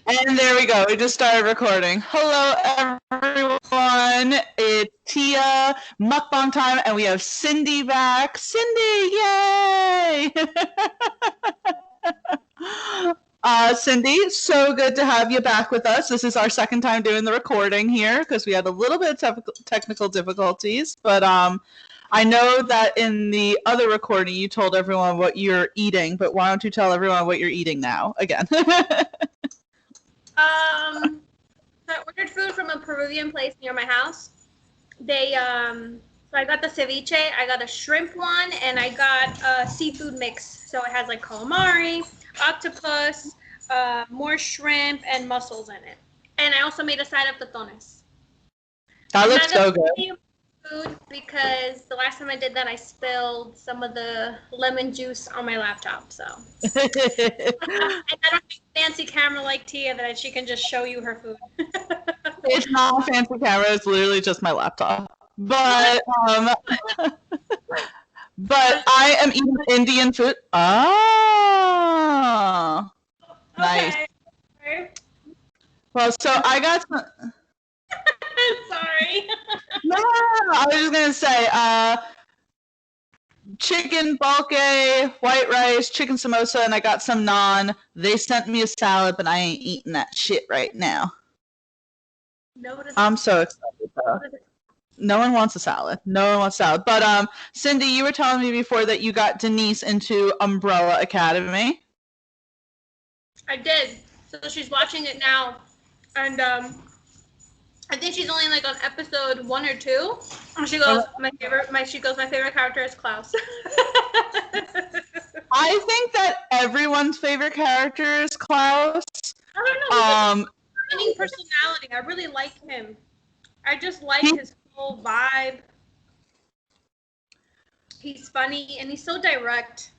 And there we go. We just started recording. Hello, everyone. It's Tia, Mukbang time, and we have Cindy back. Cindy, yay! Cindy, so good to have you back with us. This is our second time doing the recording here because we had a little bit of technical difficulties, but I know that in the other recording you told everyone what you're eating, but why don't you tell everyone what you're eating now again? So I ordered food from a Peruvian place near my house. So I got the ceviche, I got a shrimp one, and I got a seafood mix. So it has like calamari, octopus, more shrimp, and mussels in it. And I also made a side of totones. That looks so good. Food because the last time I did that, I spilled some of the lemon juice on my laptop. So and I don't have a fancy camera like Tia that she can just show you her food. It's not a fancy camera. It's literally just my laptop. But but I am eating Indian food. Oh, nice. Okay. Well, so I got some. Sorry. No, I was just gonna say, chicken bulke, white rice, chicken samosa, and I got some naan. They sent me a salad, but I ain't eating that shit right now. No, I'm so excited though. No one wants a salad. No one wants salad. But Cindy, you were telling me before that you got Denise into Umbrella Academy. I did. So she's watching it now, and I think she's only like on episode 1 or 2. And she goes, my favorite character is Klaus. I think that everyone's favorite character is Klaus. I don't know. He's personality. I really like him. I just like his whole vibe. He's funny and he's so direct.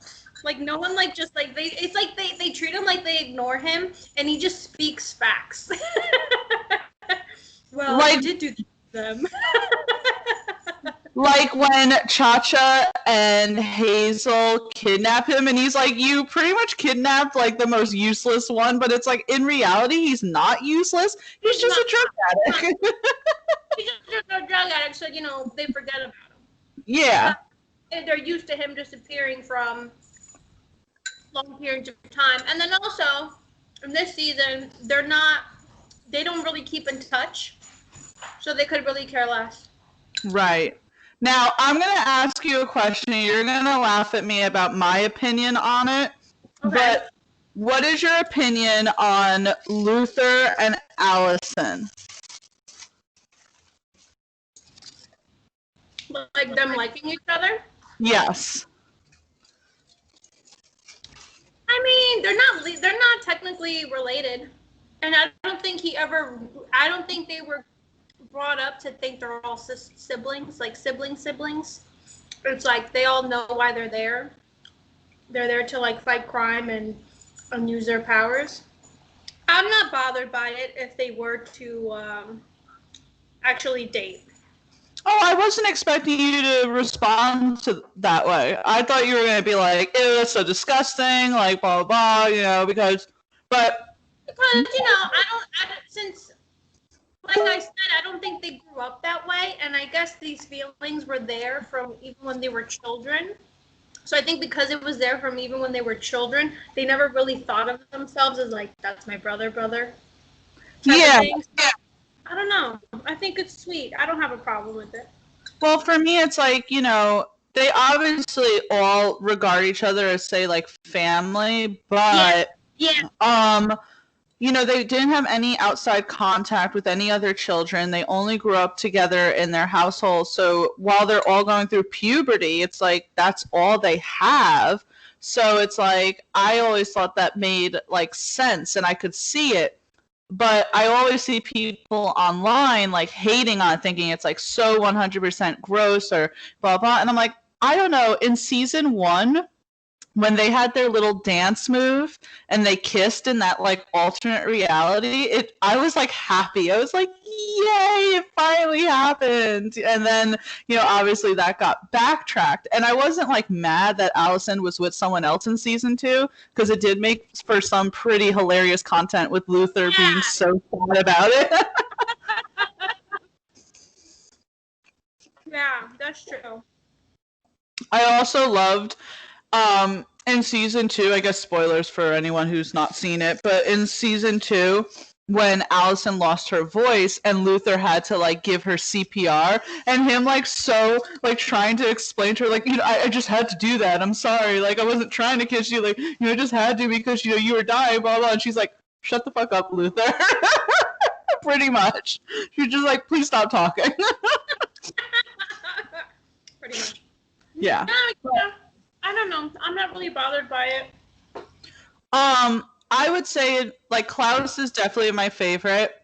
Like no one like just like it's like they treat him like they ignore him and he just speaks facts. Well, like, I did do them. Like when Cha-Cha and Hazel kidnap him and he's like, you pretty much kidnapped like the most useless one, but it's like in reality he's not useless. He's just a drug addict. He's just a drug addict, so you know, they forget about him. Yeah. They're used to him disappearing from long periods of time. And then also in this season, they don't really keep in touch. So they could really care less. Right. Now, I'm going to ask you a question. You're going to laugh at me about my opinion on it. Okay. But what is your opinion on Luther and Allison? Like them liking each other? Yes. I mean, they're not technically related. And I don't think they were brought up to think they're all siblings, like siblings. It's like they all know why they're there. They're there to like fight crime and use their powers. I'm not bothered by it if they were to actually date. Oh, I wasn't expecting you to respond to that way. I thought you were going to be like, ew, that's so disgusting, like blah, blah, blah, because, since like I said, I don't think they grew up that way, and I guess these feelings were there from even when they were children. So I think because it was there from even when they were children, they never really thought of themselves as like, that's my brother. Yeah. I don't know. I think it's sweet. I don't have a problem with it. Well, for me, it's like, they obviously all regard each other as, say, like family, but they didn't have any outside contact with any other children. They only grew up together in their household. So while they're all going through puberty, it's like that's all they have. So it's like I always thought that made like sense and I could see it. But I always see people online like hating on it, thinking it's like so 100% gross or blah, blah. And I'm like, I don't know. In season 1, when they had their little dance move and they kissed in that like alternate reality, I was like happy. I was like, yay, it finally happened. And then, obviously that got backtracked. And I wasn't like mad that Allison was with someone else in season 2, because it did make for some pretty hilarious content with Luther being so sad about it. Yeah, that's true. I also loved in season 2, I guess spoilers for anyone who's not seen it, but in season 2, when Allison lost her voice and Luther had to like give her CPR, and him like so like trying to explain to her like, I just had to do that. I'm sorry. Like, I wasn't trying to kiss you. Like, I just had to because you were dying, blah blah. And she's like, shut the fuck up, Luther. Pretty much. She's just like, please stop talking. Pretty much. Yeah. I don't know. I'm not really bothered by it. I would say like Klaus is definitely my favorite.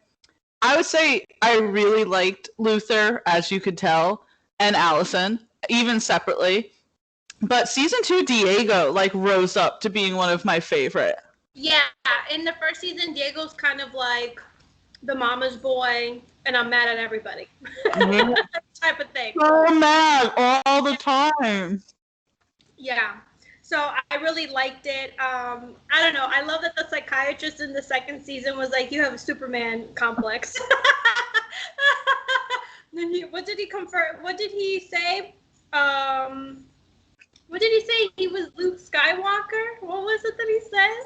I would say I really liked Luther, as you could tell, and Allison, even separately. But season 2, Diego like rose up to being one of my favorite. Yeah, in the first season, Diego's kind of like the mama's boy, and I'm mad at everybody. Yeah. Type of thing. So mad all the time. Yeah. So I really liked it. I don't know. I love that the psychiatrist in the second season was like, you have a Superman complex. What did he confirm? What did he say? What did he say? He was Luke Skywalker? What was it that he said?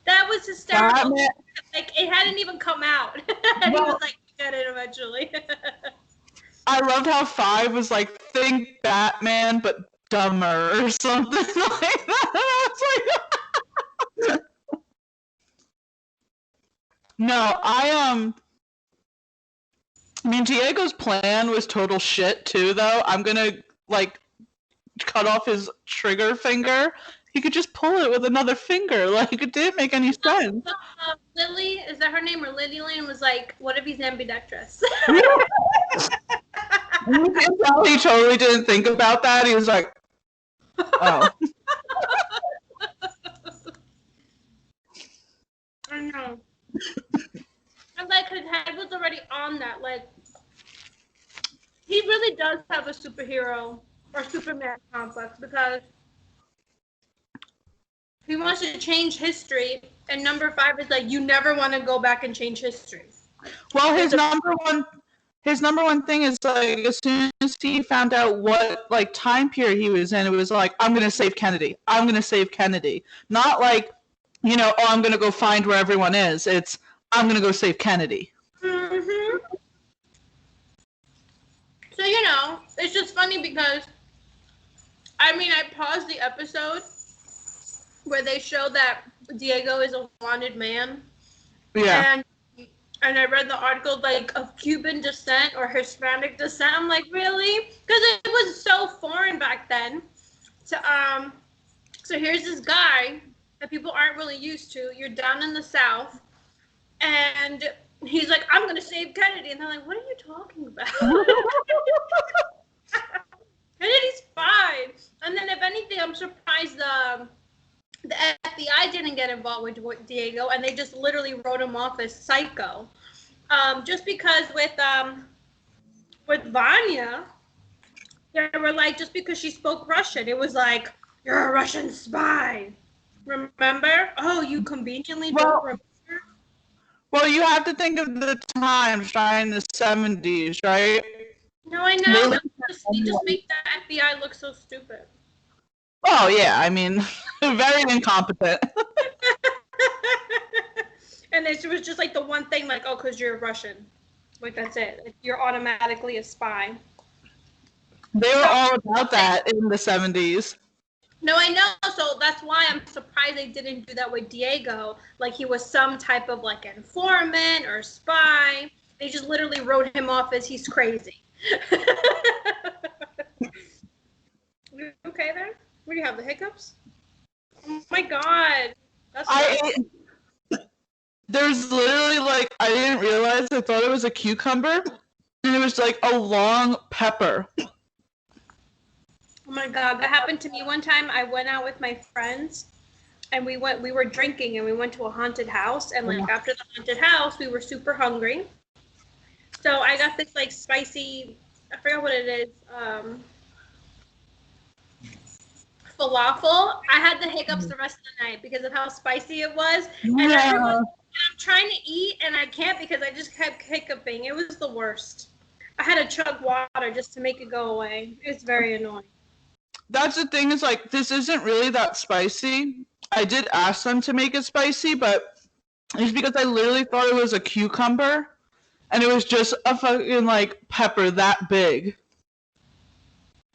That was hysterical. Like, it hadn't even come out. And he was like, get it eventually. I loved how 5 was like, think Batman, but dumber or something like that. Like, no, I mean, Diego's plan was total shit too, though. I'm gonna like cut off his trigger finger. He could just pull it with another finger. Like, it didn't make any sense. Lily, is that her name? Or Lily Lane was like, what if he's ambidextrous? He totally didn't think about that. He was like, oh. I know. And like his head was already on that. Like, he really does have a superhero or Superman complex because he wants to change history, and number 5 is like, you never want to go back and change history. Well, his number one thing is like, as soon as he found out what like time period he was in, it was like, I'm gonna save Kennedy. I'm gonna save Kennedy. Not like, oh, I'm gonna go find where everyone is. It's, I'm gonna go save Kennedy. Mm-hmm. So it's just funny because, I mean, I paused the episode where they show that Diego is a wanted man. Yeah. And I read the article like of Cuban descent or Hispanic descent. I'm like, really? Because it was so foreign back then. So here's this guy that people aren't really used to. You're down in the South, and he's like, I'm gonna save Kennedy, and they're like, what are you talking about? Kennedy's fine. And then if anything, I'm surprised the FBI didn't get involved with Diego, and they just literally wrote him off as psycho. Just because with Vanya, they were like, just because she spoke Russian, it was like, you're a Russian spy. Remember? Oh, you conveniently don't remember? Well, you have to think of the times, right, in the 70s, right? No, I know. They just make the FBI look so stupid. Oh, yeah. I mean, very incompetent. And it was just like the one thing, like, oh, because you're Russian. Like, that's it. Like, you're automatically a spy. They were all about that in the 70s. No, I know. So that's why I'm surprised they didn't do that with Diego. Like, he was some type of, like, informant or spy. They just literally wrote him off as he's crazy. You okay there? What do you have, the hiccups? Oh my god. That's There's literally like, I didn't realize, I thought it was a cucumber, and it was like a long pepper. Oh my God, that happened to me one time. I went out with my friends and we were drinking and we went to a haunted house. And like after the haunted house, we were super hungry. So I got this like spicy, I forgot what it is, falafel. I had the hiccups the rest of the night because of how spicy it was. And I'm trying to eat and I can't because I just kept hiccuping. It was the worst. I had to chug water just to make it go away. It's very annoying. That's the thing is like this isn't really that spicy. I did ask them to make it spicy, but it's because I literally thought it was a cucumber and it was just a fucking like pepper that big.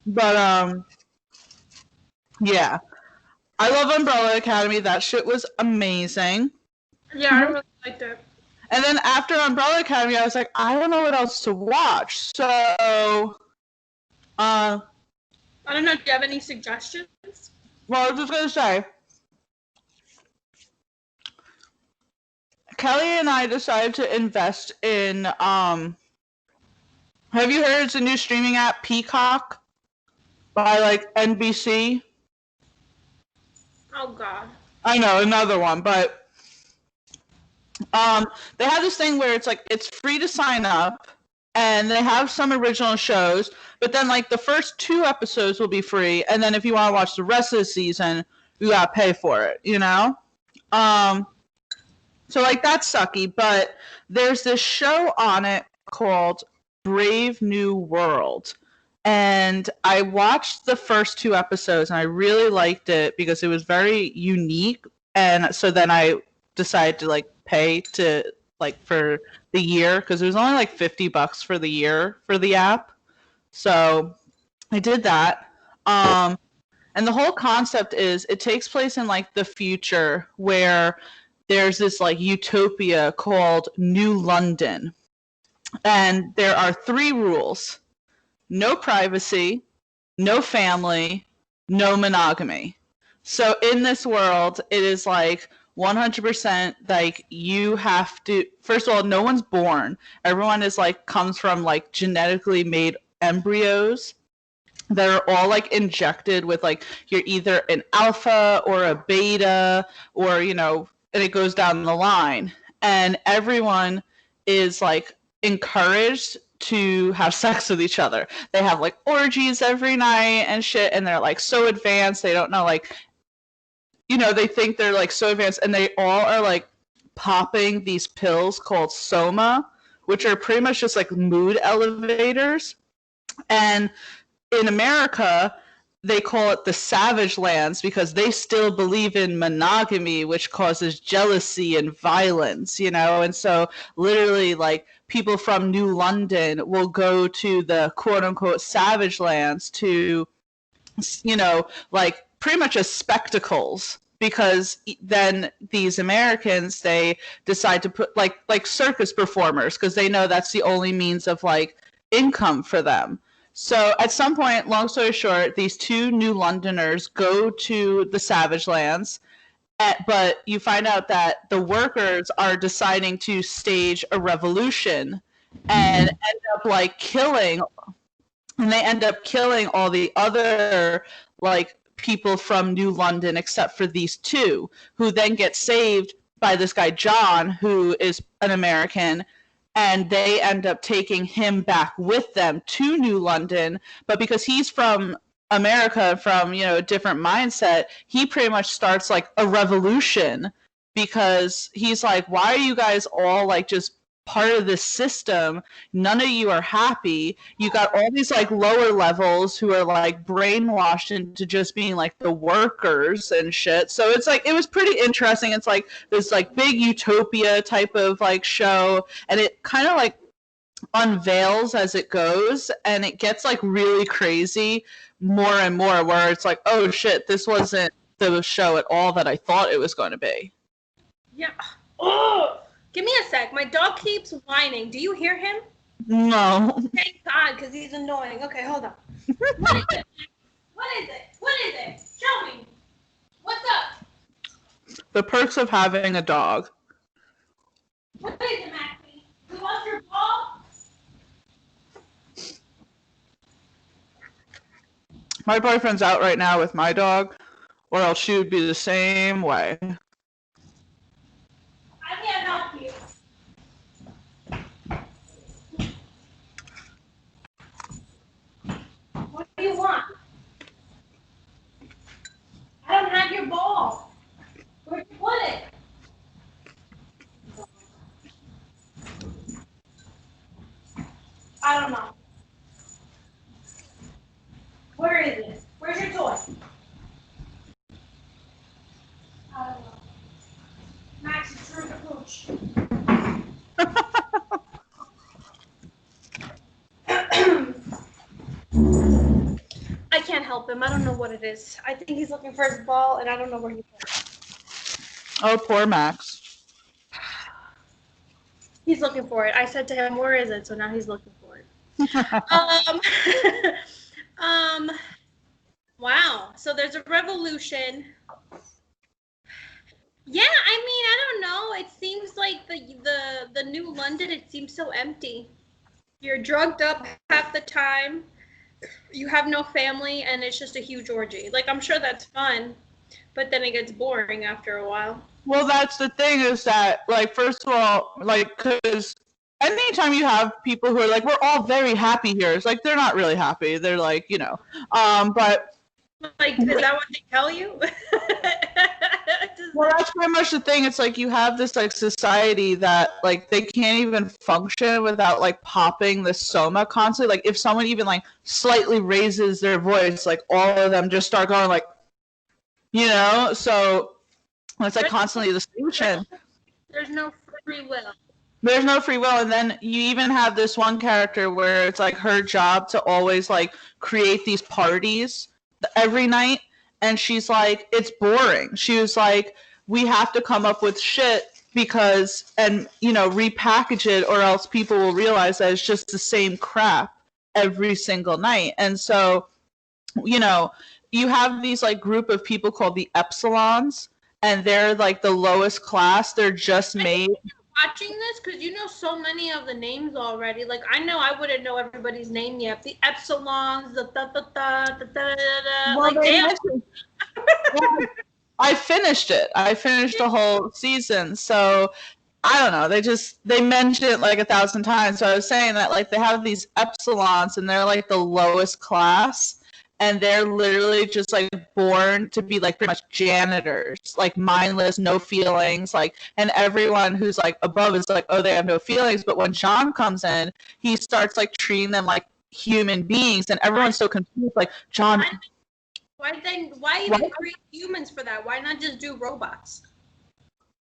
But yeah. I love Umbrella Academy. That shit was amazing. Yeah, I really liked it. And then after Umbrella Academy, I was like, I don't know what else to watch. So, I don't know. Do you have any suggestions? well, I was just gonna say, Kelly and I decided to invest in. Have you heard it's a new streaming app, Peacock, by like NBC? Oh God. I know another one, but they have this thing where it's like it's free to sign up, and they have some original shows, but then like the first 2 episodes will be free, and then if you want to watch the rest of the season, you gotta pay for it. You know, so like that's sucky. But there's this show on it called Brave New World. And I watched the first 2 episodes and I really liked it because it was very unique. And so then I decided to like pay to like for the year because it was only like $50 for the year for the app. So I did that. And the whole concept is it takes place in like the future where there's this like utopia called New London. And there are 3 rules: no privacy, no family, no monogamy. So in this world, it is like 100% like you have to, first of all, no one's born. Everyone is like, comes from like genetically made embryos that are all like injected with like, you're either an alpha or a beta or, you know, and it goes down the line. And everyone is like encouraged to have sex with each other. They have like orgies every night and shit, and they're like so advanced. They don't know, like, you know, they think they're like so advanced, and they all are like popping these pills called Soma, which are pretty much just like mood elevators. And in America, they call it the savage lands because they still believe in monogamy, which causes jealousy and violence, you know? And so literally like people from New London will go to the quote unquote savage lands to, you know, like pretty much as spectacles, because then these Americans, they decide to put like circus performers because they know that's the only means of like income for them. So at some point, long story short, these 2 New Londoners go to the Savage Lands, but you find out that the workers are deciding to stage a revolution and end up like killing, and they end up killing all the other like people from New London except for these 2, who then get saved by this guy John, who is an American, and they end up taking him back with them to New London. But because he's from America, from, you know, a different mindset, he pretty much starts like a revolution because he's like, why are you guys all like just part of this system? None of you are happy. You got all these like lower levels who are like brainwashed into just being like the workers and shit. So it's like, it was pretty interesting. It's like this like big utopia type of like show, and it kind of like unveils as it goes, and it gets like really crazy more and more, where it's like, oh shit, this wasn't the show at all that I thought it was going to be. Yeah. Oh, give me a sec. My dog keeps whining. Do you hear him? No. Thank God, because he's annoying. Okay, hold on. What is it? What is it? What is it? Show me. What's up? The perks of having a dog. What is it, Maxie? You lost your ball? My boyfriend's out right now with my dog, or else she would be the same way. I can't help you. What do you want? I don't have your ball. Where'd you put it? I don't know. Where is it? Where's your toy? I don't know. Max is through the pooch. I can't help him. I don't know what it is. I think he's looking for his ball, and I don't know where he put it. Oh, poor Max. He's looking for it. I said to him, "Where is it?" So now he's looking for it. Wow. So there's a revolution. Yeah, I mean, I don't know. It seems like the new London. It seems so empty. You're drugged up half the time. You have no family, and it's just a huge orgy. Like, I'm sure that's fun, but then it gets boring after a while. Well, that's the thing is that, like, first of all, like, because anytime you have people who are like, we're all very happy here, it's like, they're not really happy. They're like, but. Like, is that what they tell you? Well, that's pretty much the thing. It's like you have this like society that like they can't even function without like popping the soma constantly. Like if someone even like slightly raises their voice, like all of them just start going like, so it's like constantly the solution. There's no free will. There's no free will. And then you even have this one character where it's like her job to always like create these parties every night. And she's like, it's boring. She was like, we have to come up with shit because, and, repackage it or else people will realize that it's just the same crap every single night. And so, you have these like group of people called the Epsilons, and they're like the lowest class. They're just made. Watching this because you know so many of the names already. Like I know I wouldn't know everybody's name yet. The Epsilons, the Well, I finished it. I finished the whole season. So I don't know. They mentioned it like 1,000 times. So I was saying that like they have these Epsilons and they're like the lowest class. And they're literally just like born to be like pretty much janitors, like mindless, no feelings, like, and everyone who's like above is like, oh, they have no feelings. But when John comes in, he starts like treating them like human beings, and everyone's so confused. Like John, why even create humans for that? Why not just do robots?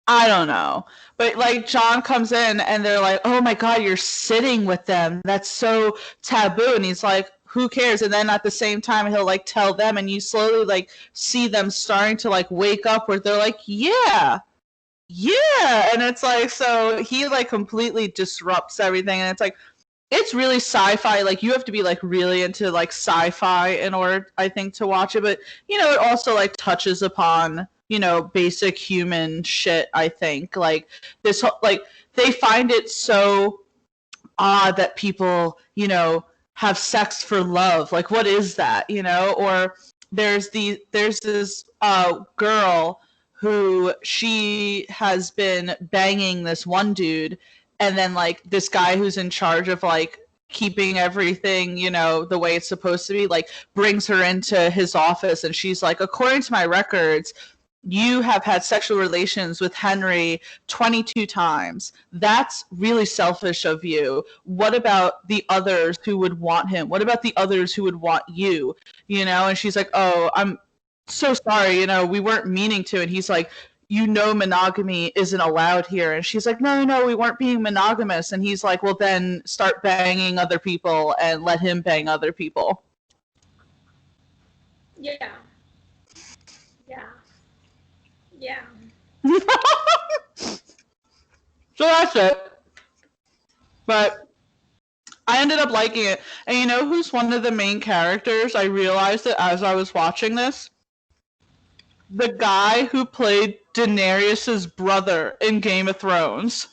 I don't know. But like John comes in and they're like, oh my God, you're sitting with them. That's so taboo. And he's like, who cares? And then at the same time, he'll like tell them, and you slowly like see them starting to like wake up where they're like, yeah. And it's like, so he like completely disrupts everything. And it's like, it's really sci-fi. Like you have to be like really into like sci-fi in order, I think, to watch it. But, it also like touches upon, basic human shit, I think. Like this whole, like they find it so odd that people, have sex for love. Like what is that, or there's this girl who she has been banging this one dude, and then like this guy who's in charge of like keeping everything, the way it's supposed to be, like brings her into his office, and she's like, according to my records, you have had sexual relations with Henry 22 times. That's really selfish of you. What about the others who would want him? What about the others who would want you? And she's like, oh, I'm so sorry. We weren't meaning to. And he's like, monogamy isn't allowed here. And she's like, no, we weren't being monogamous. And he's like, well, then start banging other people and let him bang other people. Yeah. So that's it. But I ended up liking it. And you know who's one of the main characters? I realized it as I was watching this. The guy who played Daenerys' brother in Game of Thrones.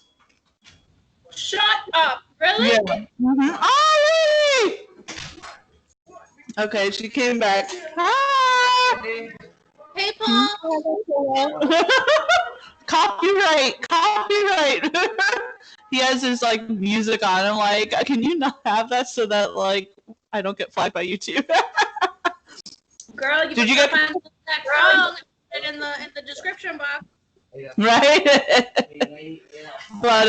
Shut up. Really? Yeah. Mm-hmm. Okay, she came back. Hi. Hey, Paul. Copyright. He has his like music on. I'm like, can you not have that so that like I don't get flagged by YouTube? Girl, you Did you better get find that song in the description box. right? But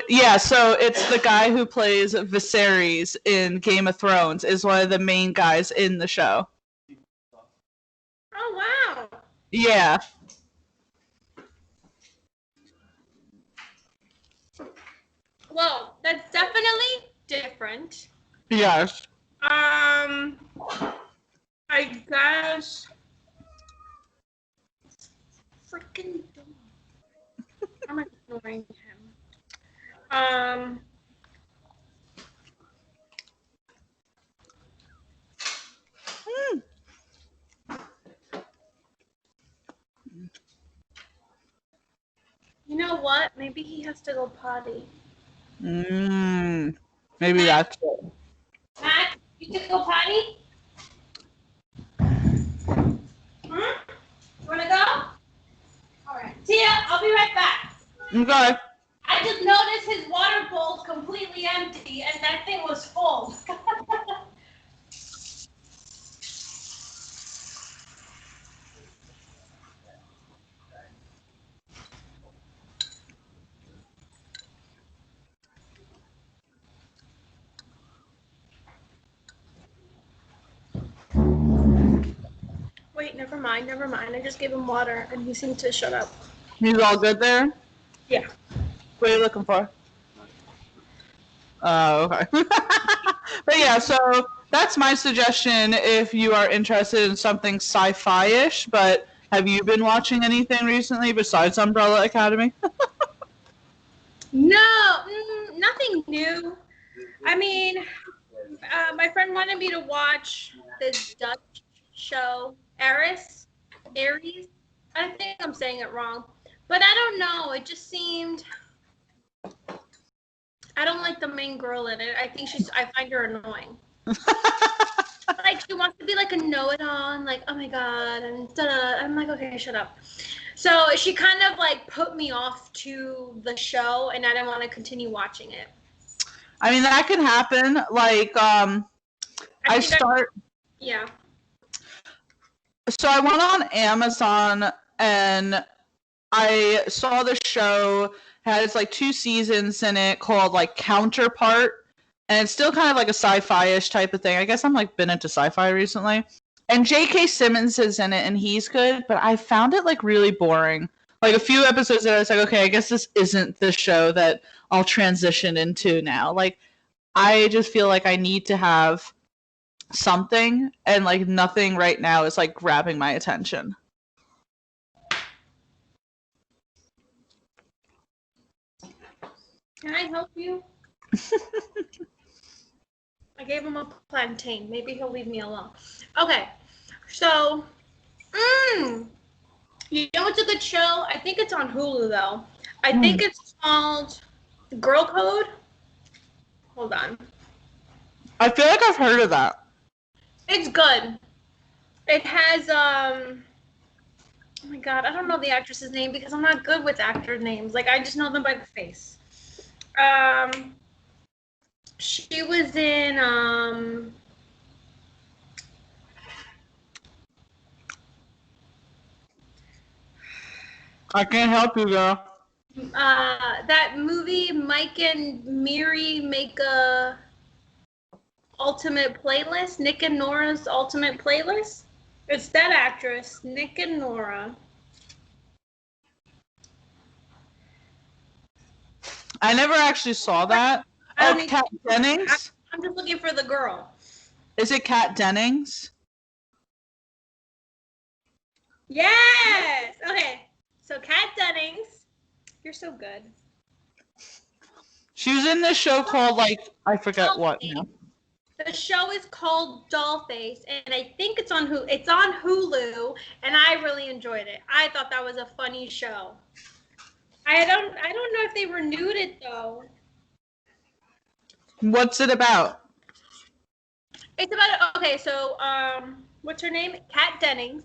yeah, so it's the guy who plays Viserys in Game of Thrones is one of the main guys in the show. Oh wow. Yeah. Well, that's definitely different. Yes. I guess. Freaking. I'm ignoring him. You know what? Maybe he has to go potty. Maybe that's it. Matt, you took go potty? You wanna go? Alright. Tia, I'll be right back. Okay. I just noticed his water bowl's completely empty and that thing was full. Wait, never mind. I just gave him water and he seemed to shut up. He's all good there? Yeah. What are you looking for? Oh, okay. But yeah, so that's my suggestion if you are interested in something sci-fi-ish, but have you been watching anything recently besides Umbrella Academy? No, nothing new. I mean, my friend wanted me to watch this Dutch show, Aries. I think I'm saying it wrong, but I don't know. It just seemed. I don't like the main girl in it. I find her annoying. Like she wants to be like a know-it-all and like, oh my god, and da-da. I'm like, okay, shut up. So she kind of like put me off to the show, and I didn't want to continue watching it. I mean, that can happen. Like, Yeah. So I went on Amazon and I saw the show has like 2 seasons in it called like Counterpart, and it's still kind of like a sci-fi-ish type of thing. I guess I'm like been into sci-fi recently. And J.K. Simmons is in it, and he's good, but I found it like really boring. Like a few episodes in, I was like, okay, I guess this isn't the show that I'll transition into now. Like, I just feel like I need to have something, and like nothing right now is like grabbing my attention. Can I help you? I gave him a plantain. Maybe he'll leave me alone. Okay, so, you know what's a good show? I think it's on Hulu though. I think it's called Girl Code. Hold on. I feel like I've heard of that. It's good. It has oh my god, I don't know the actress's name because I'm not good with actor names. Like I just know them by the face. She was in I can't help you, girl. that movie Mike and Miri make a ultimate playlist. Nick and Nora's ultimate playlist. It's that actress, Nick and Nora. I never actually saw that. Oh, Kat Dennings? I'm just looking for the girl. Is it Kat Dennings? Yes! Okay. So Kat Dennings. You're so good. She was in this show called like I forget what now. The show is called Dollface, and I think it's on Hulu, and I really enjoyed it. I thought that was a funny show. I don't know if they renewed it though. What's it about? It's about okay. So what's her name? Kat Dennings.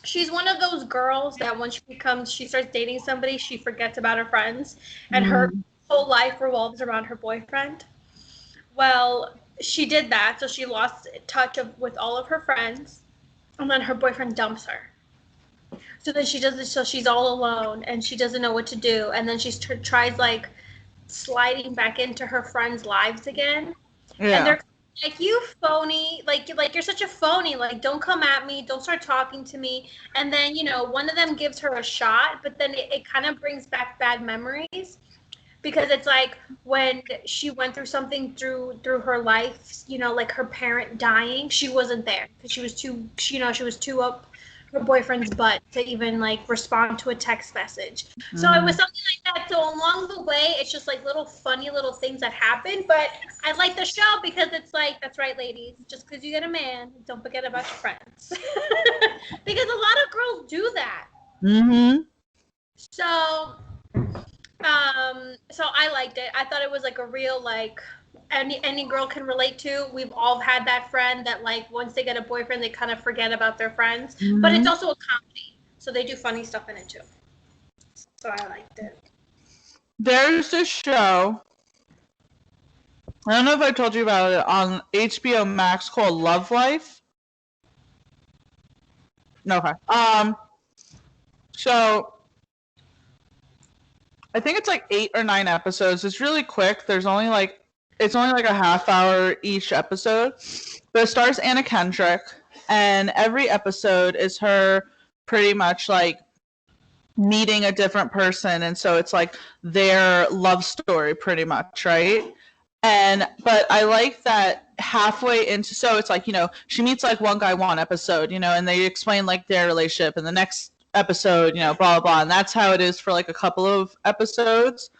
She's one of those girls that when she starts dating somebody, she forgets about her friends, and her whole life revolves around her boyfriend. Well, she did that, so she lost touch with all of her friends, and then her boyfriend dumps her. So then she does this, so she's all alone, and she doesn't know what to do, and then she tries like sliding back into her friends' lives again, and they're like, you phony, like you're such a phony, like don't come at me, don't start talking to me. And then one of them gives her a shot, but then it kind of brings back bad memories, because it's like when she went through something through her life, like her parent dying, she wasn't there because she was too up her boyfriend's butt to even like respond to a text message. So it was something like that. So along the way, it's just like little funny little things that happen. But I like the show because it's like, that's right, ladies. Just because you get a man, don't forget about your friends. Because a lot of girls do that. Mm-hmm. So I liked it. I thought it was like a real like any girl can relate to. We've all had that friend that like once they get a boyfriend, they kind of forget about their friends. Mm-hmm. But it's also a comedy, so they do funny stuff in it too. So I liked it. There's this show, I don't know if I told you about it, on HBO Max called Love Life. Okay. So I think it's like 8 or 9 episodes. It's really quick. It's only like a half hour each episode. But it stars Anna Kendrick, and every episode is her pretty much like meeting a different person, and so it's like their love story pretty much, right? But I like that halfway into, so it's like, she meets like one guy one episode, and they explain like their relationship, and the next episode, blah, blah, blah. And that's how it is for like a couple of episodes.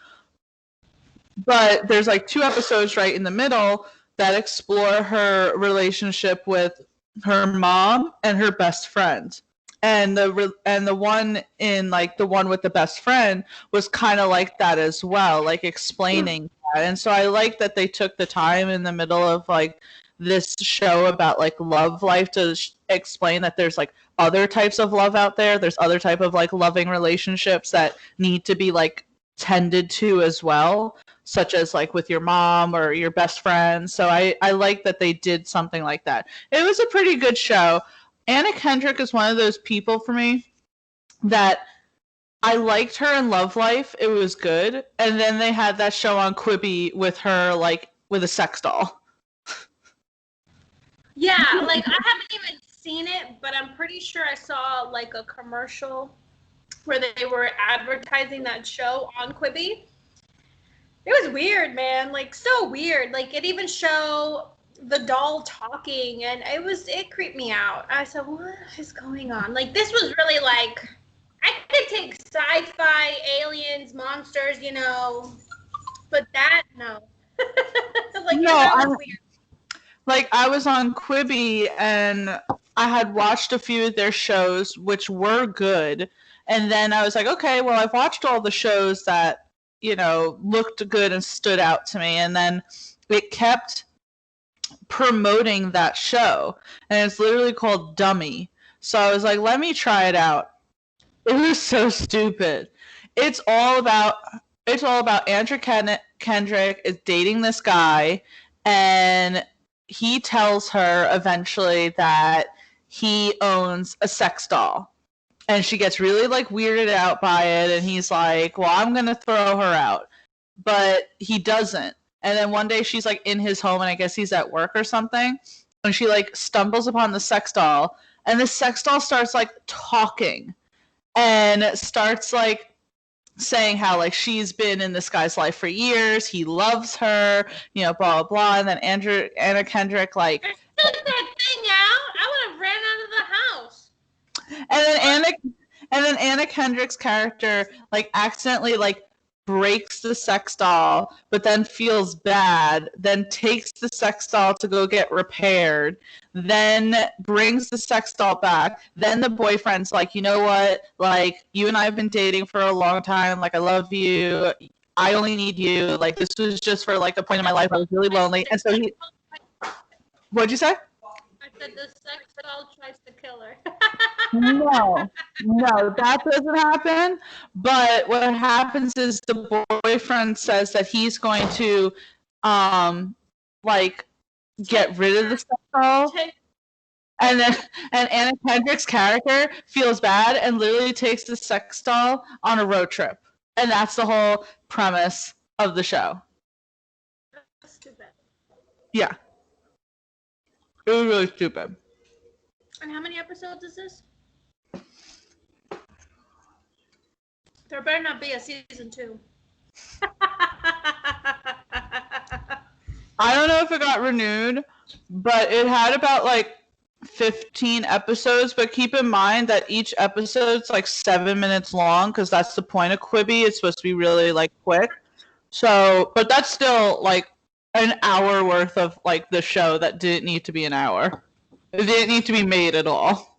But there's like 2 episodes right in the middle that explore her relationship with her mom and her best friend. And the one in like the one with the best friend was kind of like that as well, like explaining that. And so I like that they took the time in the middle of like this show about like love life to explain that there's like other types of love out there. There's other type of like loving relationships that need to be like tended to as well, such as like with your mom or your best friend. So I like that they did something like that. It was a pretty good show. Anna Kendrick is one of those people for me that I liked her in Love Life. It was good. And then they had that show on Quibi with her like with a sex doll. Yeah, like I haven't even seen it, but I'm pretty sure I saw like a commercial where they were advertising that show on Quibi. It was weird, man. Like so weird. Like it even showed the doll talking, and it creeped me out. I said, what is going on? Like this was really like, I could take sci-fi, aliens, monsters, but that, no. Like no, that was weird. Like I was on Quibi and I had watched a few of their shows, which were good. And then I was like, okay, well, I've watched all the shows that, looked good and stood out to me. And then it kept promoting that show. And it's literally called Dummy. So I was like, let me try it out. It was so stupid. It's all about Andrew Kendrick is dating this guy, and he tells her eventually that he owns a sex doll. And she gets really like weirded out by it, and he's like, well, I'm gonna throw her out. But he doesn't. And then one day she's like in his home, and I guess he's at work or something, and she like stumbles upon the sex doll, and the sex doll starts like talking and starts like saying how like she's been in this guy's life for years, he loves her, blah blah blah. And then Anna Kendrick like took that thing out, I would have ran out of the house. And then Anna Kendrick's character like accidentally like breaks the sex doll, but then feels bad, then takes the sex doll to go get repaired, then brings the sex doll back. Then the boyfriend's like, you know what? Like, you and I have been dating for a long time. Like, I love you. I only need you. Like, this was just for like the point in my life I was really lonely. And so What'd you say? I said the sex doll tries to kill her. No, no, that doesn't happen. But what happens is the boyfriend says that he's going to, like, get rid of the sex doll. And then, and Anna Kendrick's character feels bad and literally takes the sex doll on a road trip. And that's the whole premise of the show. That's stupid. Yeah. It was really stupid. And how many episodes is this? There better not be a season 2. I don't know if it got renewed, but it had about like 15 episodes. But keep in mind that each episode's like 7 minutes long because that's the point of Quibi. It's supposed to be really like quick. So, but that's still like an hour worth of like the show that didn't need to be an hour. It didn't need to be made at all.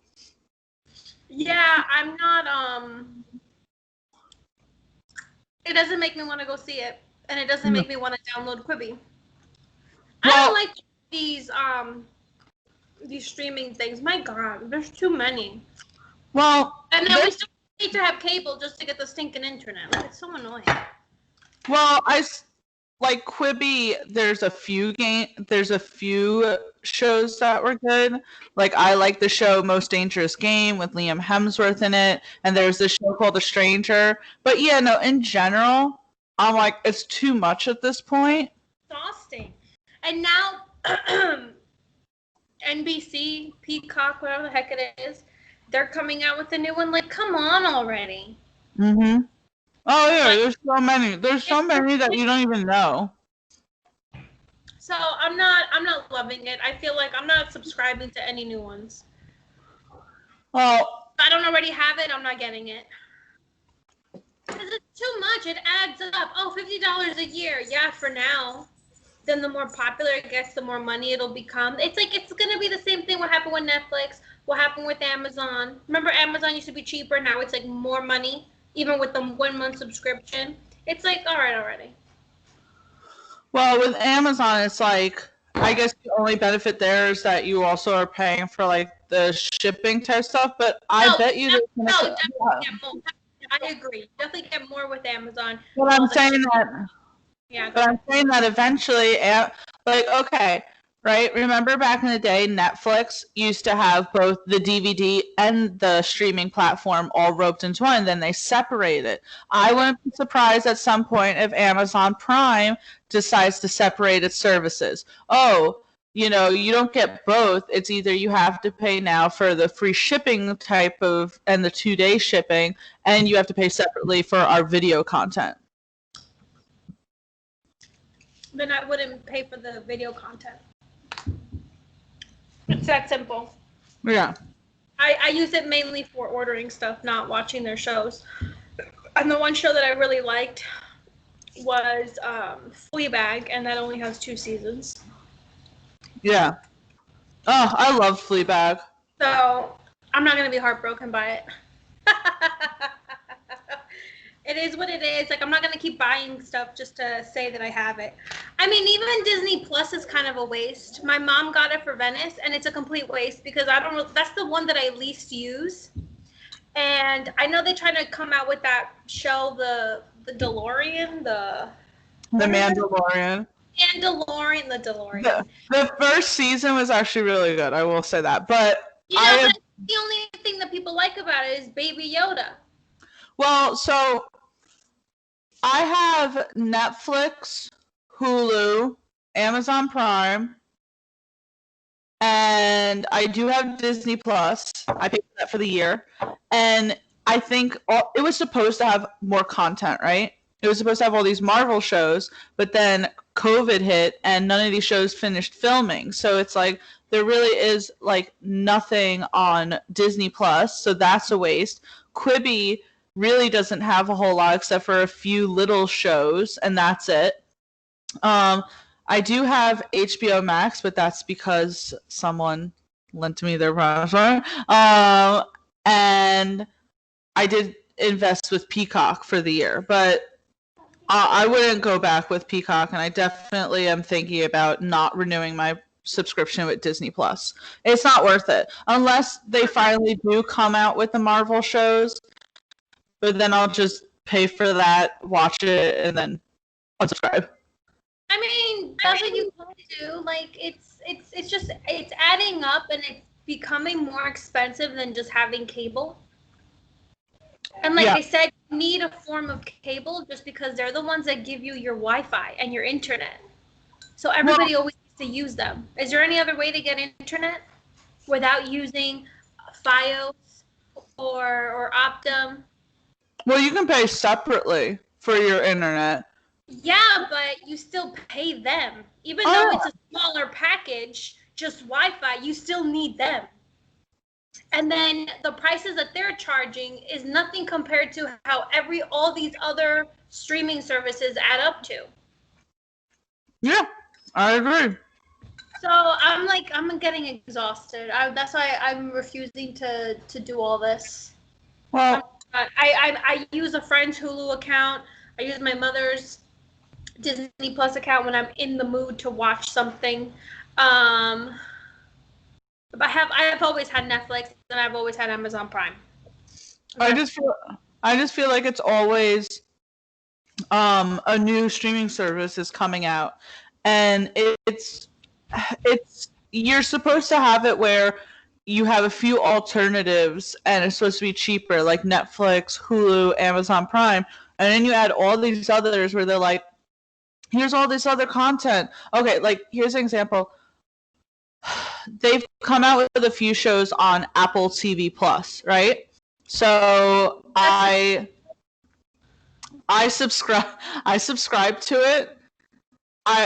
Yeah, I'm not. It doesn't make me want to go see it, and it doesn't make me want to download Quibi. I don't like these streaming things. My God, there's too many. Well, and then we still need to have cable just to get the stinking internet. Like, it's so annoying. Well, like Quibi, there's a few shows that were good. Like I like the show Most Dangerous Game with Liam Hemsworth in it, and there's this show called The Stranger. But yeah, no, in general, I'm like it's too much at this point. Exhausting. And now NBC, Peacock, whatever the heck it is, they're coming out with a new one. Like, come on already. Mm-hmm. Oh yeah, there's so many. There's so many that you don't even know. So I'm not loving it. I feel like I'm not subscribing to any new ones. Well, if I don't already have it, I'm not getting it. Because it's too much. It adds up. Oh, $50 a year. Yeah, for now. Then the more popular it gets, the more money it'll become. It's like it's gonna be the same thing. What happened with Netflix? What happened with Amazon? Remember, Amazon used to be cheaper. Now it's like more money, even with the 1 month subscription. It's like, all right, already. Well, with Amazon, it's like, I guess the only benefit there is that you also are paying for like the shipping type stuff. But I bet you definitely get more. I agree. Definitely get more with Amazon. But I'm saying that. Yeah. But I'm saying that eventually, like, okay, right? Remember back in the day, Netflix used to have both the DVD and the streaming platform all roped into one, and then they separated it. I wouldn't be surprised at some point if Amazon Prime decides to separate its services. Oh, you know, you don't get both. It's either you have to pay now for the free shipping type of and the 2-day shipping, and you have to pay separately for our video content. Then I wouldn't pay for the video content. It's that simple. Yeah. I use it mainly for ordering stuff, not watching their shows. And the one show that I really liked was Fleabag, and that only has 2 seasons. Yeah. Oh, I love Fleabag. So I'm not going to be heartbroken by it. It is what it is. Like, I'm not going to keep buying stuff just to say that I have it. I mean, even Disney Plus is kind of a waste. My mom got it for Venice, and it's a complete waste because I don't know. That's the one that I least use. And I know they're trying to come out with that show, the DeLorean, the Mandalorian. The DeLorean. The first season was actually really good. I will say that. But but the only thing that people like about it is Baby Yoda. Well, so I have Netflix, Hulu, Amazon Prime, and I do have Disney Plus. I paid for that for the year. And I think it was supposed to have more content, right? It was supposed to have all these Marvel shows, but then COVID hit and none of these shows finished filming. So it's like there really is like nothing on Disney Plus, so that's a waste. Quibi really doesn't have a whole lot except for a few little shows, and that's it. I do have HBO Max, but that's because someone lent me their password. And I did invest with Peacock for the year, but I wouldn't go back with Peacock, and I definitely am thinking about not renewing my subscription with Disney Plus. It's not worth it unless they finally do come out with the Marvel shows. But then I'll just pay for that, watch it, and then unsubscribe. I mean, that's what you can do. Like, it's just it's adding up, and it's becoming more expensive than just having cable. And like I said, you need a form of cable just because they're the ones that give you your Wi-Fi and your internet. So everybody always needs to use them. Is there any other way to get internet without using Fios or Optum? Well, you can pay separately for your internet. Yeah, but you still pay them. Even though it's a smaller package, just Wi-Fi, you still need them. And then the prices that they're charging is nothing compared to how all these other streaming services add up to. Yeah, I agree. So I'm getting exhausted. That's why I'm refusing to do all this. Well, I use a friend's Hulu account. I use my mother's Disney Plus account when I'm in the mood to watch something. But I have always had Netflix and I've always had Amazon Prime. I just feel like it's always a new streaming service is coming out, and it's you're supposed to have it where you have a few alternatives and it's supposed to be cheaper, like Netflix, Hulu, Amazon Prime, and then you add all these others where they're like, here's all this other content. Okay, like here's an example. They've come out with a few shows on Apple TV Plus, right? So I subscribed to it.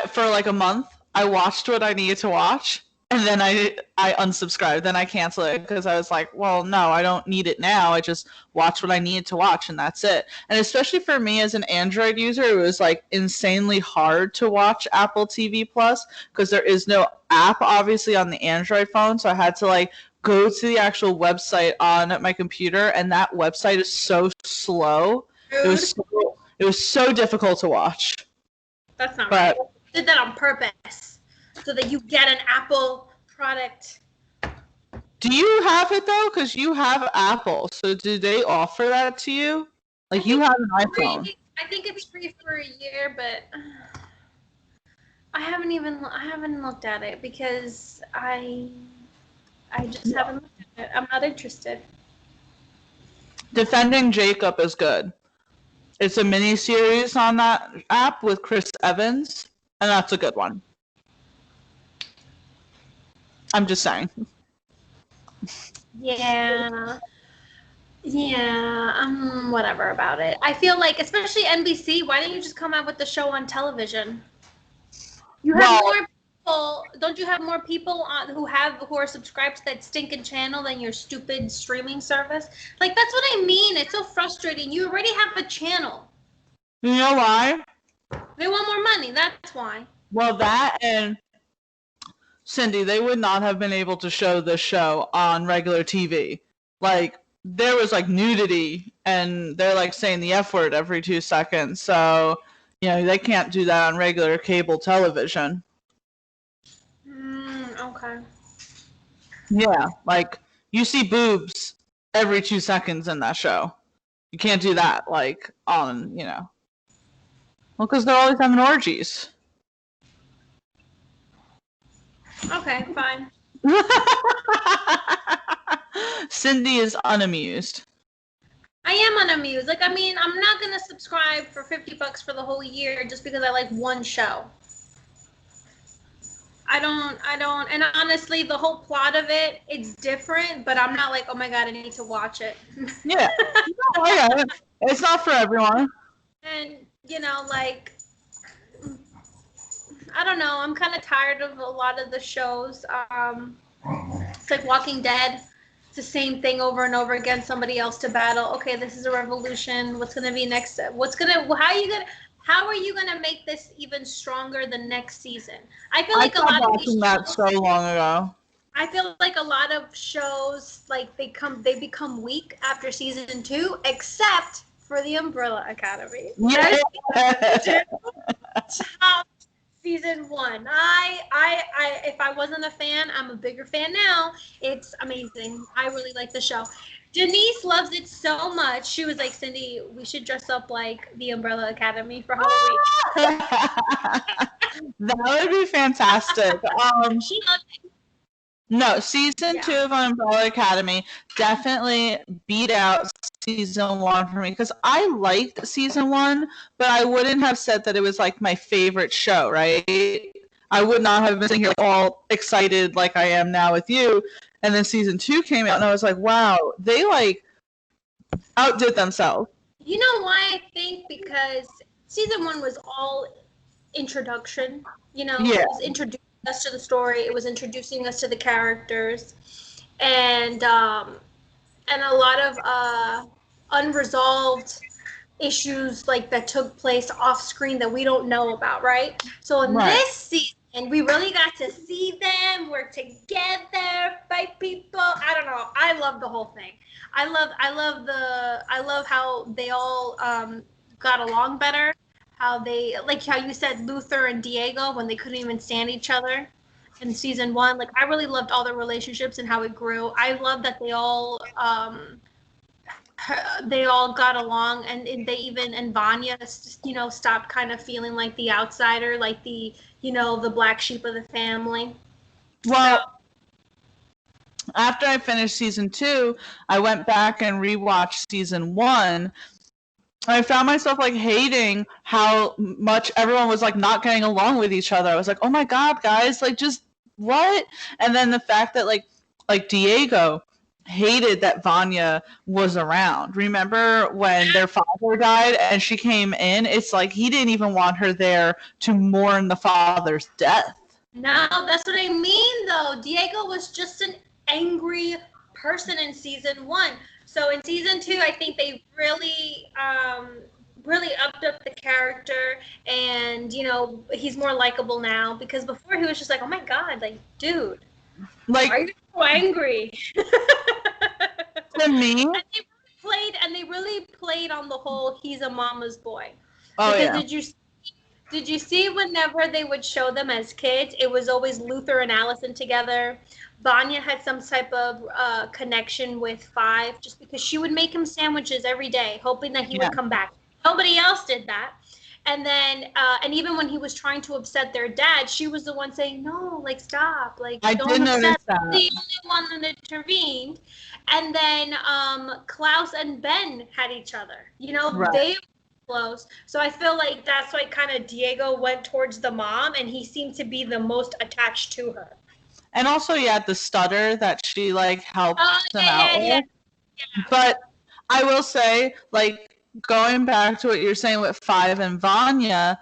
For like a month. I watched what I needed to watch, and then I unsubscribed. Then I canceled it because I was like, well, no, I don't need it now. I just watched what I needed to watch, and that's it. And especially for me as an Android user, it was like insanely hard to watch Apple TV Plus because there is no app obviously on the Android phone. So I had to like go to the actual website on my computer, and that website is so slow. It was so difficult to watch. That's not right. Did that on purpose so that you get an Apple product. Do you have it though? Because you have Apple. So do they offer that to you? Like you have an iPhone. I think it's free for a year, but I haven't looked at it because I just haven't looked at it. I'm not interested. Defending Jacob is good. It's a mini series on that app with Chris Evans, and that's a good one. I'm just saying. Yeah, whatever about it. I feel like, especially NBC, why didn't you just come out with the show on television? You have more people. Don't you have more people who are subscribed to that stinking channel than your stupid streaming service? Like, that's what I mean. It's so frustrating. You already have a channel. You know why? They want more money. That's why. Well, that and Cindy, they would not have been able to show this show on regular TV. Like, there was like nudity, and they're like saying the F word every 2 seconds. So, you know, they can't do that on regular cable television. Okay. Yeah, like you see boobs every 2 seconds in that show. You can't do that, like on, you know. Well, because they're always having orgies. Okay, fine. Cindy is unamused. I am unamused. Like, I mean, I'm not gonna subscribe for $50 for the whole year just because I like one show. I don't, and honestly, the whole plot of it's different, but I'm not like, oh my God, I need to watch it. Yeah. No, I get it. It's not for everyone. And, you know, like, I don't know, I'm kind of tired of a lot of the shows. It's like Walking Dead. It's the same thing over and over again, somebody else to battle. Okay, this is a revolution. What's going to be next? How are you gonna make this even stronger the next season? I feel like a lot of these that so long ago. I feel like a lot of shows, like they become weak after season 2, except for the Umbrella Academy. Yeah. Top season 1. If I wasn't a fan, I'm a bigger fan now. It's amazing. I really like the show. Denise loves it so much. She was like, Cindy, we should dress up like the Umbrella Academy for Halloween. That would be fantastic. She loves it. No, season 2 of Umbrella Academy definitely beat out season 1 for me because I liked season 1, but I wouldn't have said that it was like my favorite show, right? I would not have been sitting here like, all excited like I am now with you. And then season 2 came out, and I was like, wow, they like outdid themselves. You know why I think? Because season 1 was all introduction. You know, Yeah. It was introducing us to the story. It was introducing us to the characters, and a lot of unresolved issues like that took place off screen that we don't know about, right? So in this season, we really got to see them work together, fight people. I don't know. I love the whole thing. I love how they all got along better. How they, like how you said, Luther and Diego, when they couldn't even stand each other in season 1. Like, I really loved all their relationships and how it grew. I love that they all got along, and they even, and Vanya, you know, stopped kind of feeling like the outsider, like the, you know, the black sheep of the family. Well, after I finished season 2, I went back and rewatched season 1. I found myself like hating how much everyone was like not getting along with each other. I was like, oh my God, guys, like just what? And then the fact that like Diego hated that Vanya was around. Remember when their father died and she came in? It's like he didn't even want her there to mourn the father's death. No, that's what I mean though. Diego was just an angry person in season 1. So in season 2, I think they really upped up the character, and you know, he's more likable now, because before he was just like, oh my God, like, dude, like, why are you so angry? To me, and they really played on the whole he's a mama's boy. Oh because yeah. did you see whenever they would show them as kids, it was always Luther and Allison together. Vanya had some type of connection with Five, just because she would make him sandwiches every day, hoping that he would come back. Nobody else did that. And then, and even when he was trying to upset their dad, she was the one saying, no, like, stop. Like, I don't did upset. notice that. The only one that intervened. And then Klaus and Ben had each other. You know, they were close. So I feel like that's why kind of Diego went towards the mom, and he seemed to be the most attached to her. And also, yeah, the stutter that she like helped them out with. Yeah. But I will say, like, going back to what you're saying with Five and Vanya,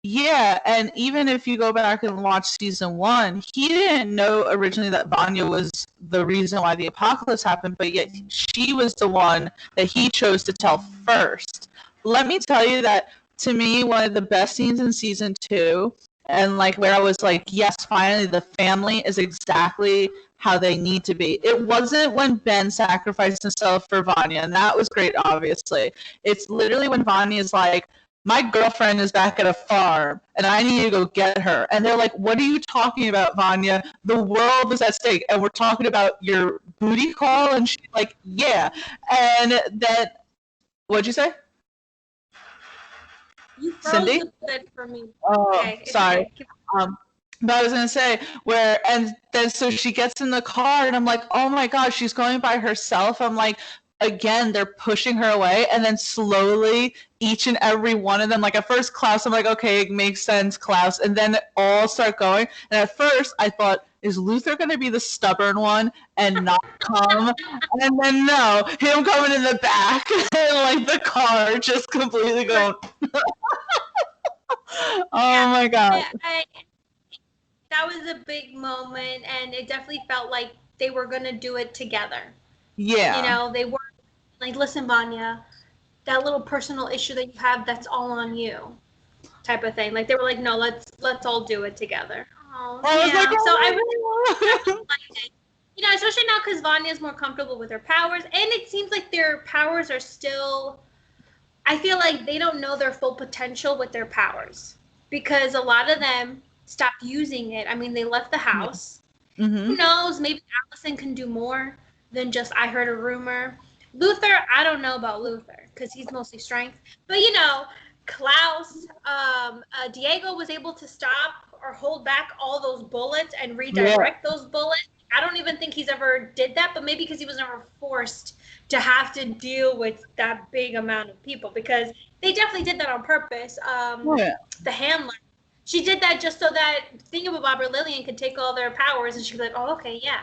yeah, and even if you go back and watch season 1, he didn't know originally that Vanya was the reason why the apocalypse happened, but yet she was the one that he chose to tell first. Let me tell you that, to me, one of the best scenes in season 2, and like where I was like, yes, finally the family is exactly how they need to be. It wasn't when Ben sacrificed himself for Vanya, and that was great, obviously. It's literally when Vanya's like, my girlfriend is back at a farm, and I need to go get her. And they're like, what are you talking about, Vanya? The world is at stake, and we're talking about your booty call? And she's like, yeah. And then, what'd you say? You froze a bit for me. Oh, okay, sorry. But I was going to say, and then so she gets in the car, and I'm like, oh my gosh, she's going by herself. I'm like, again, they're pushing her away, and then slowly, each and every one of them, like at first Klaus, I'm like, okay, it makes sense, Klaus, and then all start going. And at first, I thought, is Luther going to be the stubborn one and not come? And then no, him coming in the back, and like the car just completely going. Oh my God. That was a big moment, and it definitely felt like they were going to do it together. Yeah. You know, they were like, listen, Vanya, that little personal issue that you have, that's all on you, type of thing. Like, they were like, no, let's all do it together. Oh, yeah. Like, so I really liked it. You know, especially now because Vanya's more comfortable with her powers, and it seems like their powers are still, I feel like they don't know their full potential with their powers. because a lot of them stopped using it. I mean, they left the house. Mm-hmm. Who knows? Maybe Allison can do more than just I heard a rumor. Luther, I don't know about Luther because he's mostly strength. But Klaus, Diego was able to stop or hold back all those bullets and redirect those bullets. I don't even think he's ever did that, but maybe because he was never forced to have to deal with that big amount of people, because they definitely did that on purpose. The handler, she did that just so that Thingamabob or Lillian could take all their powers, and she'd be like, "Oh, okay, yeah."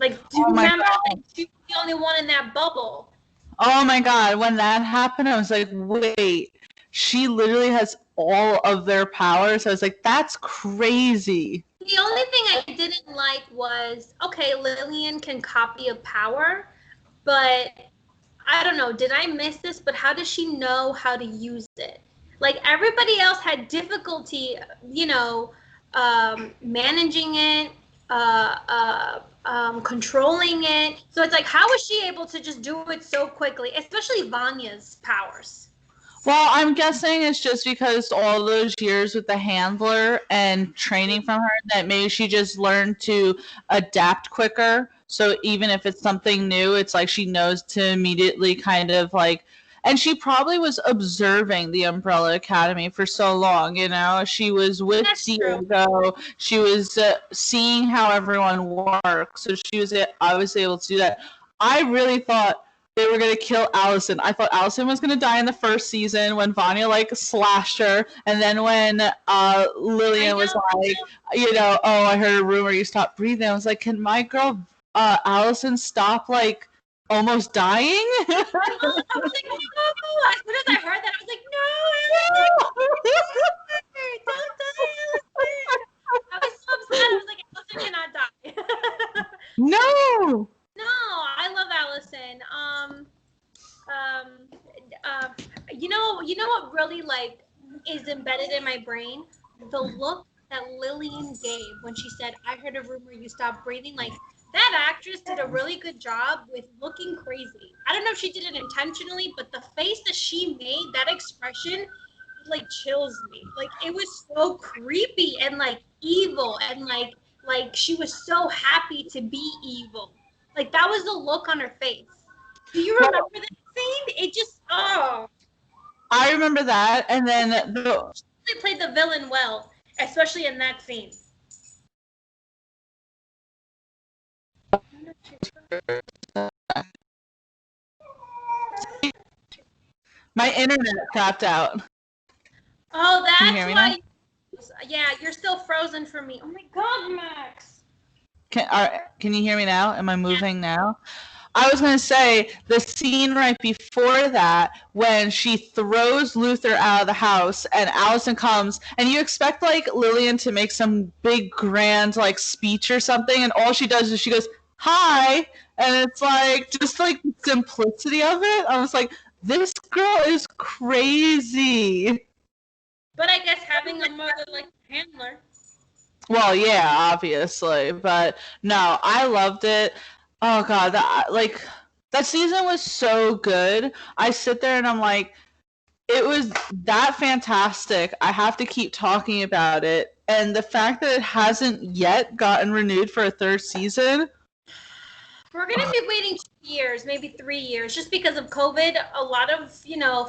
Like, do you remember that she was the only one in that bubble? Oh my God! When that happened, I was like, "Wait, she literally has all of their powers." I was like, "That's crazy." The only thing I didn't like was, okay, Lillian can copy a power, but I don't know, did I miss this? But how does she know how to use it? Like, everybody else had difficulty, managing it, controlling it. So it's like, how was she able to just do it so quickly? Especially Vanya's powers. Well, I'm guessing it's just because all those years with the handler and training from her that maybe she just learned to adapt quicker. So even if it's something new, it's like she knows to immediately kind of like, and she probably was observing the Umbrella Academy for so long, She was with Diego. She was seeing how everyone works. So she was obviously able to do that. I really thought they were gonna kill Allison. I thought Allison was gonna die in the first season when Vanya slashed her, and then when Lillian was like, oh, I heard a rumor you stopped breathing. I was like, can my girl Allison stop almost dying? I was like, no. As soon as I heard that, I was like, no, Allison, don't die, Allison. I was so upset. I was like, Allison cannot die. No. No, I love Allison. You know what really is embedded in my brain? The look that Lillian gave when she said, "I heard a rumor you stopped breathing." Like, that actress did a really good job with looking crazy. I don't know if she did it intentionally, but the face that she made, that expression, chills me. Like, it was so creepy and evil, and she was so happy to be evil. Like, that was the look on her face. Do you remember that scene? It just, oh. I remember that, and then They played the villain well, especially in that scene. My internet tapped out. Oh, that's why. Yeah, you're still frozen for me. Oh my God, Max. Can you hear me now? Am I moving now? I was going to say the scene right before that when she throws Luther out of the house and Allison comes and you expect Lillian to make some big grand speech or something, and all she does is she goes, "Hi," and it's just the simplicity of it. I was like, this girl is crazy. But I guess having a mother like Handler. Well, yeah, obviously, but no, I loved it. Oh God, that season was so good. I sit there and I'm like, it was that fantastic. I have to keep talking about it, and the fact that it hasn't yet gotten renewed for a third season. We're gonna be waiting 2 years, maybe 3 years, just because of COVID. A lot of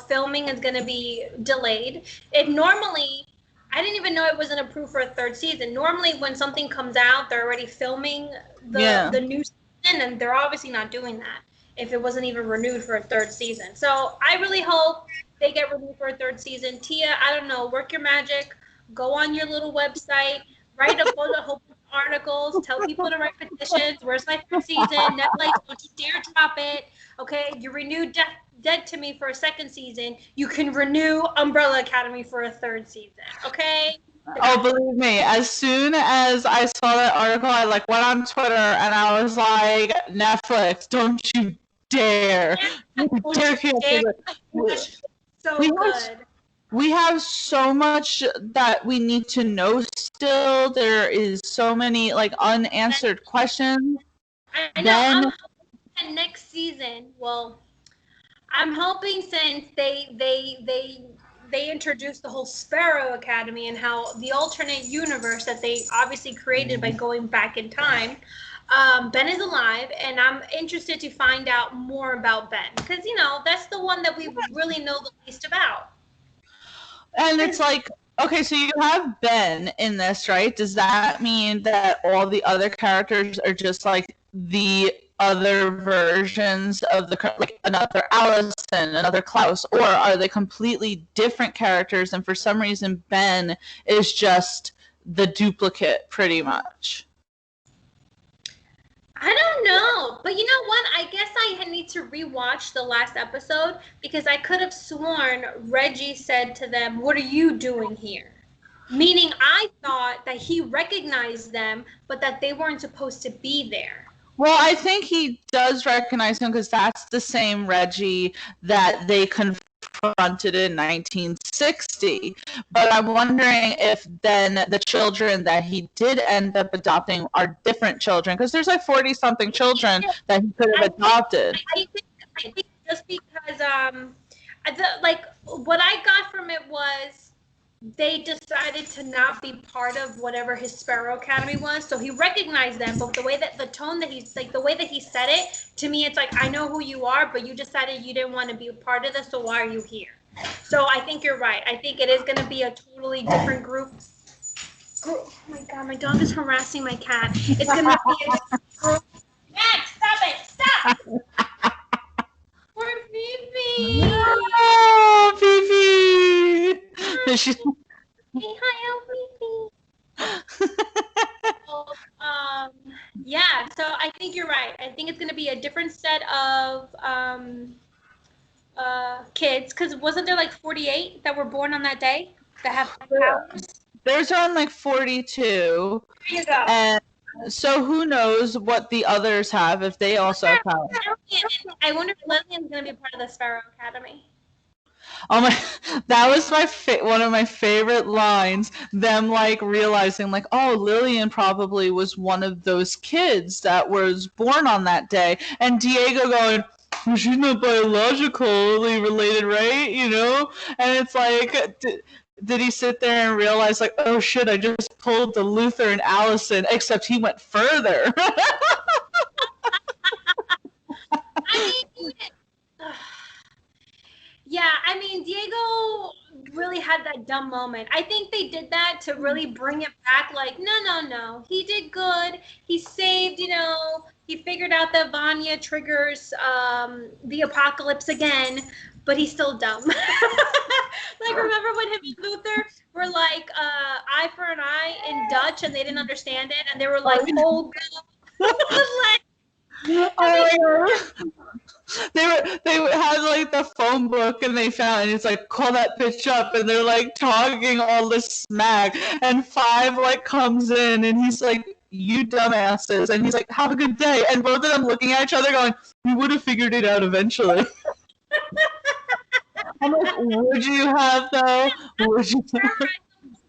filming is gonna be delayed. It normally. I didn't even know it wasn't approved for a third season. Normally, when something comes out, they're already filming the new season, and they're obviously not doing that if it wasn't even renewed for a third season. So I really hope they get renewed for a third season. Tia, I don't know, work your magic. Go on your little website, write a whole bunch of articles, tell people to write petitions. Where's my third season? Netflix, don't you dare drop it. Okay, you renewed Dead to Me for a second season. You can renew Umbrella Academy for a third season. Okay. Oh, believe me, as soon as I saw that article, I went on Twitter and I was like, Netflix, don't you dare. So good. We have so much that we need to know still. There is so many unanswered questions. I know. I'm hoping next season. Well, I'm hoping since they they introduced the whole Sparrow Academy and how the alternate universe that they obviously created by going back in time. Ben is alive, and I'm interested to find out more about Ben because that's the one that we really know the least about. And it's like, okay, so you have Ben in this, right? Does that mean that all the other characters are just like the other versions of like another Allison, another Klaus, or are they completely different characters and for some reason Ben is just the duplicate pretty much? I don't know, but you know what? I guess I need to rewatch the last episode because I could have sworn Reggie said to them, "What are you doing here?" Meaning I thought that he recognized them, but that they weren't supposed to be there. Well, I think he does recognize him because that's the same Reggie that they confronted in 1960. But I'm wondering if then the children that he did end up adopting are different children because there's like 40-something children that he could have adopted. I think just because what I got from it was they decided to not be part of whatever his Sparrow Academy was, so he recognized them. But the way that the tone that he's like, the way that he said it to me, it's like, I know who you are, but you decided you didn't want to be a part of this, so why are you here? So I think you're right. I think it is going to be a totally different group. Oh my god, my dog is harassing my cat. It's going to be a group. Max, stop it! Stop! Poor Fifi. Oh, Fifi. Say hi, Fifi. Yeah, so I think you're right. I think it's going to be a different set of kids, because wasn't there like 48 that were born on that day that have powers? There's around like 42. There you go. And so who knows what the others have if they also have powers. I wonder if Lillian's going to be part of the Sparrow Academy. Oh my! That was one of my favorite lines. Them like realizing like, oh, Lillian probably was one of those kids that was born on that day, and Diego going, well, she's not biologically related, right? You know, and it's like. Did he sit there and realize like, oh shit, I just pulled the Luther and Allison, except he went further. I mean, yeah, I mean, Diego really had that dumb moment. I think they did that to really bring it back. Like, no. He did good. He saved, he figured out that Vanya triggers the apocalypse again, but he's still dumb. Like, remember when him and Luther were like, eye for an eye in Dutch, and they didn't understand it, and they were like, oh, God. Oh my God. They had like the phone book and they found and it's like call that bitch up and they're like talking all this smack and Five like comes in and he's like, you dumbasses, and he's like, have a good day, and both of them looking at each other going, we would have figured it out eventually. I'm like, would you have though? Would you have?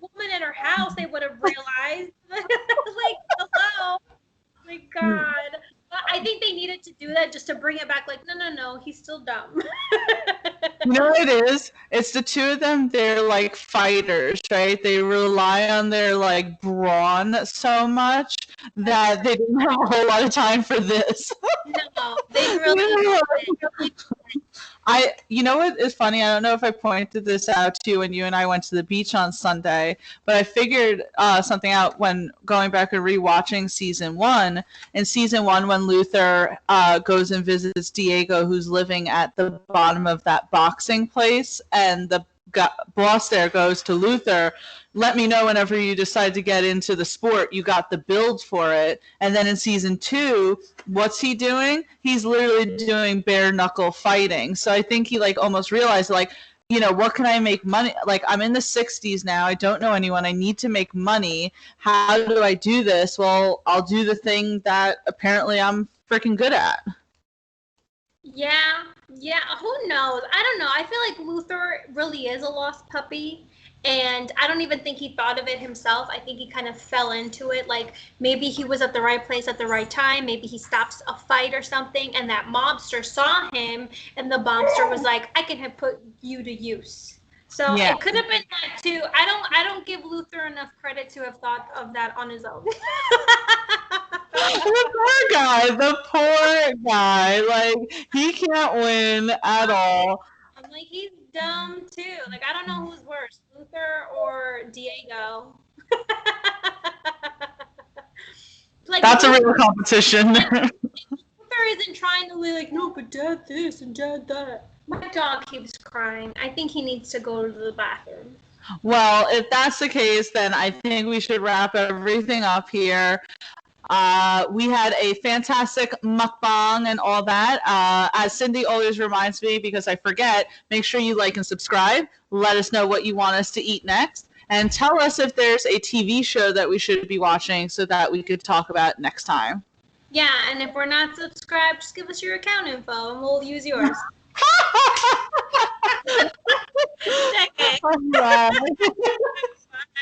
Woman at her house, they would have realized. Like, hello. Oh my God. I think they needed to do that just to bring it back. Like, no, he's still dumb. You know what it is? It's the two of them. They're like fighters, right? They rely on their like brawn so much that they didn't have a whole lot of time for this. No, they really didn't. You know what is funny? I don't know if I pointed this out to you when you and I went to the beach on Sunday, but I figured something out when going back and rewatching season 1. In season 1, when Luther goes and visits Diego, who's living at the bottom of that boxing place, and the boss there goes to Luther, let me know whenever you decide to get into the sport. You got the build for it. And then in season 2, what's he doing? He's literally doing bare knuckle fighting. So I think he like almost realized like, what can I make money? Like, I'm in the 60s now. I don't know anyone. I need to make money. How do I do this? Well, I'll do the thing that apparently I'm freaking good at. Yeah, who knows? I don't know. I feel like Luther really is a lost puppy, and I don't even think he thought of it himself. I think he kind of fell into it. Like, maybe he was at the right place at the right time. Maybe he stops a fight or something, and that mobster saw him, and the mobster was like, I can put you to use. So Yeah. it could have been that too. I don't give Luther enough credit to have thought of that on his own. The poor guy. Like, he can't win at all. I'm like, he's dumb too. Like, I don't know who's worse, Luther or Diego. Like, That's a real competition. Luther isn't trying to be like, no, but dad this and dad that. My dog keeps crying. I think he needs to go to the bathroom. Well, if that's the case, then I think we should wrap everything up here. We had a fantastic mukbang and all that. As Cindy always reminds me, because I forget, make sure you like and subscribe. Let us know what you want us to eat next. And tell us if there's a TV show that we should be watching so that we could talk about next time. Yeah, and if we're not subscribed, just give us your account info and we'll use yours. Okay.